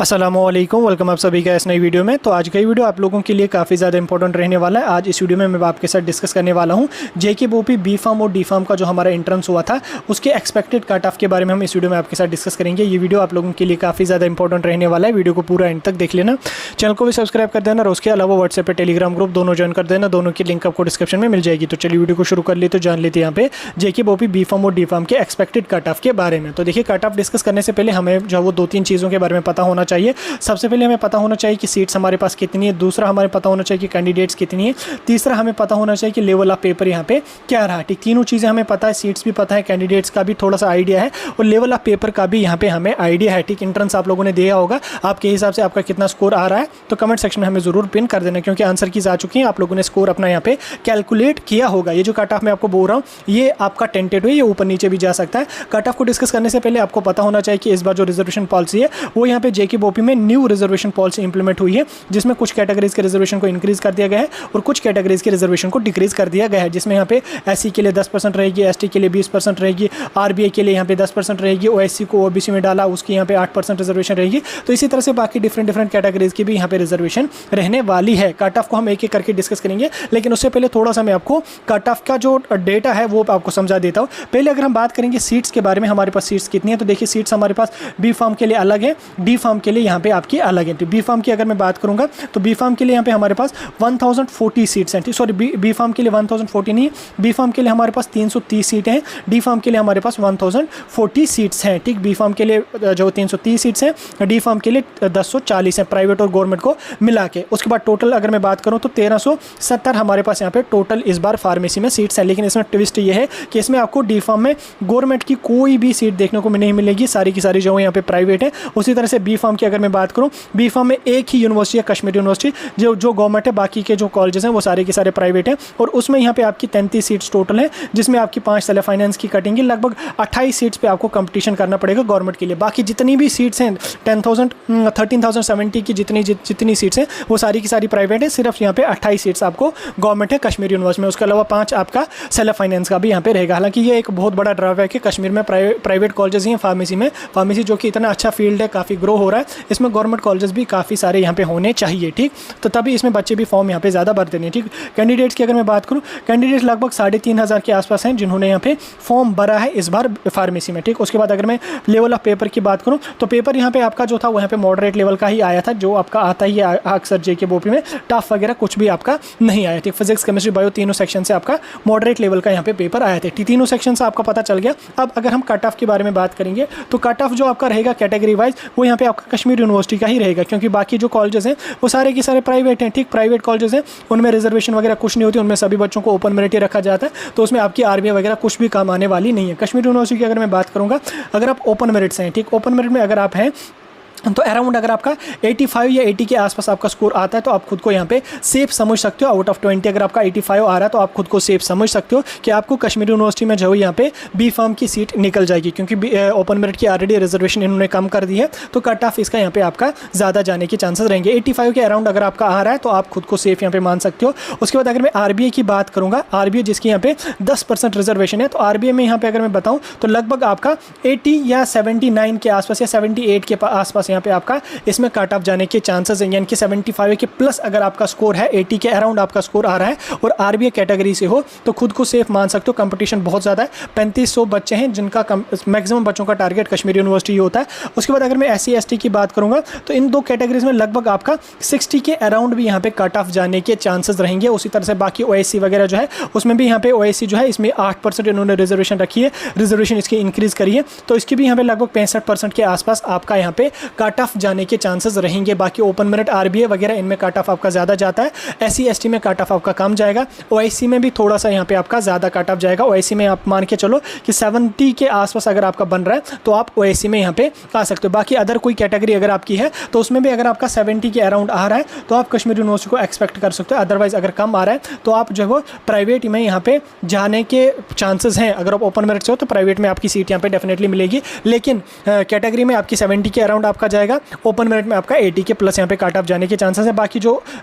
अस्सलामुअलैकुम, वेलकम आप सभी का इस नई वीडियो में। तो आज का ये वीडियो आप लोगों के लिए काफ़ी ज़्यादा इंपॉर्टेंट रहने वाला है। आज इस वीडियो में मैं आपके साथ डिस्कस करने वाला हूँ जेकेबीओपी बी फार्म और डी फार्म का जो हमारा एंट्रेंस हुआ था उसके एक्सपेक्टेड कट ऑफ के बारे में हम इस वीडियो में आपके साथ डिस्कस करेंगे। ये वीडियो आप लोगों के लिए काफ़ी ज़्यादा इंपॉर्टेंट रहने वाला है। वीडियो को पूरा एंड तक देख लेना, चैनल को भी सब्सक्राइब कर देना और उसके अलावा व्हाट्सएप पर टेलीग्राम ग्रुप दोनों ज्वाइन कर देना। दोनों की लिंक आपको डिस्क्रिप्शन में मिल जाएगी। तो चलिए वीडियो को शुरू कर लेते जान लेते यहाँ पे जेकेबीओपी बी फार्म और डी फार्म के एक्सपेक्टेड कट ऑफ के बारे में। तो देखिए, कट ऑफ डिस्कस करने से पहले हमें जो वो 2-3 चीज़ों के बारे में पता होना चाहिए। सबसे पहले हमें पता होना चाहिए कि सीट्स हमारे पास कितनी है, दूसरा हमें पता होना चाहिए कि कैंडिडेट्स कितनी है, तीसरा हमें पता होना चाहिए कि लेवल ऑफ पेपर यहाँ पे क्या रहा। ठीक, तीनों चीज़ें हमें पता है, सीट्स भी पता है, कैंडिडेट्स का भी थोड़ा सा आइडिया है और लेवल ऑफ पेपर का भी यहाँ पे हमें आइडिया है। ठीक, एंट्रेंस आप लोगों ने दिया होगा, आपके हिसाब से आपका कितना स्कोर आ रहा है तो कमेंट सेक्शन में हमें जरूर पिन कर देना, क्योंकि आंसर कीज आ चुकी हैं, आप लोगों ने स्कोर अपना यहाँ पे कैलकुलेट किया होगा। ये जो कट ऑफ मैं आपको बोल रहा हूँ ये आपका टेंटेड है, ये ऊपर नीचे भी जा सकता है। कट ऑफ को डिस्कस करने से पहले आपको पता होना चाहिए कि इस बार जो रिजर्वेशन पॉलिसी है वो यहाँ पे जेकेबीओपी में न्यू रिजर्वेशन पॉलिसी इंप्लीमेंट हुई है, जिसमें कुछ कैटेगरीज के रिजर्वेशन को इंक्रीज कर दिया गया है और कुछ कैटेगरीज के रिजर्वेशन को डिक्रीज कर दिया गया है। जिसमें यहाँ पे एससी के लिए 10% रहेगी, एसटी के लिए 20% रहेगी, आरबीआई के लिए यहाँ पे 10% रहेगी, ओएससी को ओबीसी में डाला उसकी यहाँ पे 8% रिजर्वेशन रहेगी। तो इसी तरह से बाकी डिफरेंट कैटेगरीज की भी यहाँ पे रिजर्वेशन रहने वाली है। कट ऑफ को हम एक एक करके डिस्कस करेंगे, लेकिन उससे पहले थोड़ा सा मैं आपको कट ऑफ का जो डेटा है वो आपको समझा देता हूँ। पहले अगर हम बात करेंगे सीट्स के बारे में, हमारे पास सीट्स कितनी है, तो देखिए सीट्स हमारे पास बी फार्म के लिए अलग है, डी फार्म के लिए यहाँ पे आपकी अलग है। बी फार्म की अगर मैं बात करूँगा तो बी फार्म के लिए यहाँ पे हमारे पास 1040 सीट्स हैं। सॉरी, बी फार्म के लिए 1040 नहीं है, बी फार्म के लिए हमारे पास 330 सीटें हैं, डी फार्म के लिए हमारे पास 1040 सीट्स हैं। ठीक, बी फार्म के लिए जो 330 सीट्स हैं, डी फार्म के लिए 1040 हैं, प्राइवेट और गवर्नमेंट को मिला के। उसके बाद टोटल अगर मैं बात करूँ तो 1370 हमारे पास यहाँ पे टोटल इस बार फार्मेसी में सीट्स हैं। लेकिन इसमें ट्विस्ट ये है कि इसमें आपको डी फार्म में गवर्नमेंट की कोई भी सीट देखने को नहीं मिलेगी, सारी की सारी जो यहाँ पे प्राइवेट है। उसी तरह से बी फार्म की अगर मैं बात करूँ, बी फार्म में एक ही यूनिवर्सिटी है, कश्मीर यूनिवर्सिटी, जो गवर्नमेंट है, बाकी के जो कॉलेजेस हैं वो सारे के सारे प्राइवेट हैं। और उसमें यहाँ पे आपकी 33 सीट्स टोटल है, जिसमें आपकी 5 सेल्फ फाइनेंस की कटेंगी, लगभग 28 सीट्स पे आपको कंपटीशन करना पड़ेगा गवर्नमेंट के लिए। बाकी जितनी भी सीट्स हैं 13,070 की जितनी सीट्स हैं वो सारी की सारी प्राइवेट है, सिर्फ यहाँ पे 28 सीट्स आपको गवर्नमेंट है कश्मीर यूनिवर्सिटी में। उसके अलावा 5 आपका सेल्फ फाइनेंस का भी यहाँ पे रहेगा। हालांकि ये एक बहुत बड़ा ड्रॉबैक है, कश्मीर में प्राइवेट कॉलेजेस ही हैं फार्मेसी में, फार्मेसी जो कि इतना अच्छा फील्ड है, काफ़ी ग्रो हो रहा है, इसमें गवर्नमेंट कॉलेजेस भी काफ़ी सारे यहाँ पे होने चाहिए। ठीक, तो तभी इसमें बच्चे भी फॉर्म यहाँ पे ज़्यादा भरते नहीं। ठीक, कैंडिडेट्स की अगर मैं बात करूँ, कैंडिडेट्स लगभग 3,500 के आसपास हैं जिन्होंने यहाँ पे फॉर्म भरा है इस बार फार्मेसी में। ठीक, उसके बाद अगर मैं लेवल ऑफ पेपर की बात करूँ तो पेपर यहाँ पे आपका जो था वो यहाँ पे मॉडरेट लेवल का ही आया था, जो आपका आता ही अक्सर जेकेबीओपी में टफ वगैरह कुछ भी आपका नहीं आया। ठीक, फिजिक्स केमिस्ट्री बायो तीनों सेक्शन से आपका मॉडरेट लेवल का यहाँ पे पेपर आया थे। तीनों सेक्शन से आपका पता चल गया। अब अगर हम कट ऑफ के बारे में बात करेंगे तो कट ऑफ जो आपका रहेगा कैटेगरी वाइज वो यहाँ पे आपका कश्मीर यूनिवर्सिटी का ही रहेगा, क्योंकि बाकी जो कॉलेजेस हैं वो सारे के सारे प्राइवेट हैं। ठीक, प्राइवेट कॉलेजेस हैं, उनमें रिजर्वेशन वगैरह कुछ नहीं होती, उनमें सभी बच्चों को ओपन मेरिट रखा जाता है, तो उसमें आपकी आरबीआई वगैरह कुछ भी काम आने वाली नहीं है। कश्मीर यूनिवर्सिटी की अगर मैं बात करूँगा, अगर आप ओपन मेरिट से हैं, ठीक, ओपन मेरिट में अगर आप हैं तो अराउंड अगर आपका 85 या 80 के आसपास आपका स्कोर आता है तो आप खुद को यहाँ पे सेफ समझ सकते हो। आउट ऑफ 20 अगर आपका 85 आ रहा है तो आप खुद को सेफ समझ सकते हो कि आपको कश्मीर यूनिवर्सिटी में जो यहाँ पे बी फार्म की सीट निकल जाएगी, क्योंकि ओपन मेरिट की ऑलरेडी रिजर्वेशन इन्होंने कम कर दी है, तो कट ऑफ इसका यहाँ पे आपका ज़्यादा जाने के चांसेस रहेंगे। 85 के अराउंड अगर आपका आ रहा है तो आप खुद को सेफ यहाँ पे मान सकते हो। उसके बाद अगर मैं आरबीआई की बात करूँगा, आरबीआई जिसकी यहाँ पे 10% रिजर्वेशन है, तो आरबीआई में यहाँ पे अगर मैं बताऊँ तो लगभग आपका 80 या 79 के आसपास या 78 के आसपास यहाँ पे आपका इसमें कट ऑफ जाने के चांसेस हैं। यानी कि 75 के प्लस अगर आपका स्कोर है, 80 के अराउंड आपका स्कोर आ रहा है और आरबीआई कैटेगरी से हो तो खुद को सेफ मान सकते हो। कंपटीशन बहुत ज़्यादा है, 3500 बच्चे हैं जिनका मैक्सिमम बच्चों का टारगेट कश्मीर यूनिवर्सिटी होता है। उसके बाद अगर मैं एससी एसटी की बात करूँगा तो इन दो कैटेगरीज में लगभग आपका 60 के अराउंड भी यहाँ पे कट ऑफ जाने के चांसेस रहेंगे। उसी तरह से बाकी ओएससी वगैरह जो है उसमें भी यहाँ पे ओएससी जो है इसमें 8% इन्होंने रिजर्वेशन रखी है, रिजर्वेशन इसकी इंक्रीज करी है, तो इसकी भी यहाँ पे लगभग 65% के आसपास आपका यहाँ पे कट ऑफ जाने के चांसेस रहेंगे। बाकी ओपन मेरिट आरबीआई वगैरह इनमें कट ऑफ आपका ज़्यादा जाता है, एससी एसटी में कट ऑफ आपका कम जाएगा, ओआईसी में भी थोड़ा सा यहाँ पे आपका ज़्यादा कट ऑफ जाएगा। ओआईसी में आप मान के चलो कि 70 के आसपास अगर आपका बन रहा है तो आप ओआईसी में यहाँ पे आ सकते हो। बाकी अदर कोई कैटेगरी अगर आपकी है तो उसमें भी अगर आपका 70 के अराउंड आ रहा है तो आप कश्मीर यूनिवर्सिटी को एक्सपेक्ट कर सकते हो। अदरवाइज अगर कम आ रहा है तो आप जो है वो प्राइवेट में यहाँ पे जाने के चांसेस हैं। अगर आप ओपन मेरिट से हो तो प्राइवेट में आपकी सीट यहाँ पे डेफिनेटली मिलेगी, लेकिन कैटेगरी में आपकी 70 के अराउंड आपका जाएगा। ओपन मेरिट में आपका 80 के प्लस यहाँ पे कट ऑफ जाने के चांसेस है।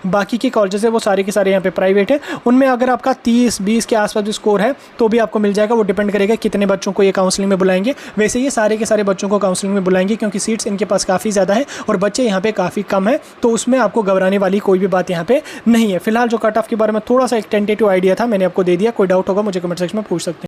बाकी के कॉलेजेस है वो सारे के सारे यहाँ पे प्राइवेट है, उनमें अगर आपका 30-20 के आसपास भी स्कोर है तो भी आपको मिल जाएगा। वो डिपेंड करेगा कितने बच्चों को ये काउंसलिंग में बुलाएंगे। वैसे ये सारे के सारे बच्चों को काउंसलिंग में बुलाएंगे क्योंकि सीट्स इनके पास काफ़ी ज़्यादा है और बच्चे यहाँ पे काफ़ी कम है, तो उसमें आपको घबराने वाली कोई भी बात यहाँ पे नहीं है। फिलहाल जो कट ऑफ के बारे में थोड़ा सा एक टेंटेटिव आइडिया था मैंने आपको दे दिया। कोई डाउट होगा मुझे कमेंट सेक्शन में पूछ सकते हैं।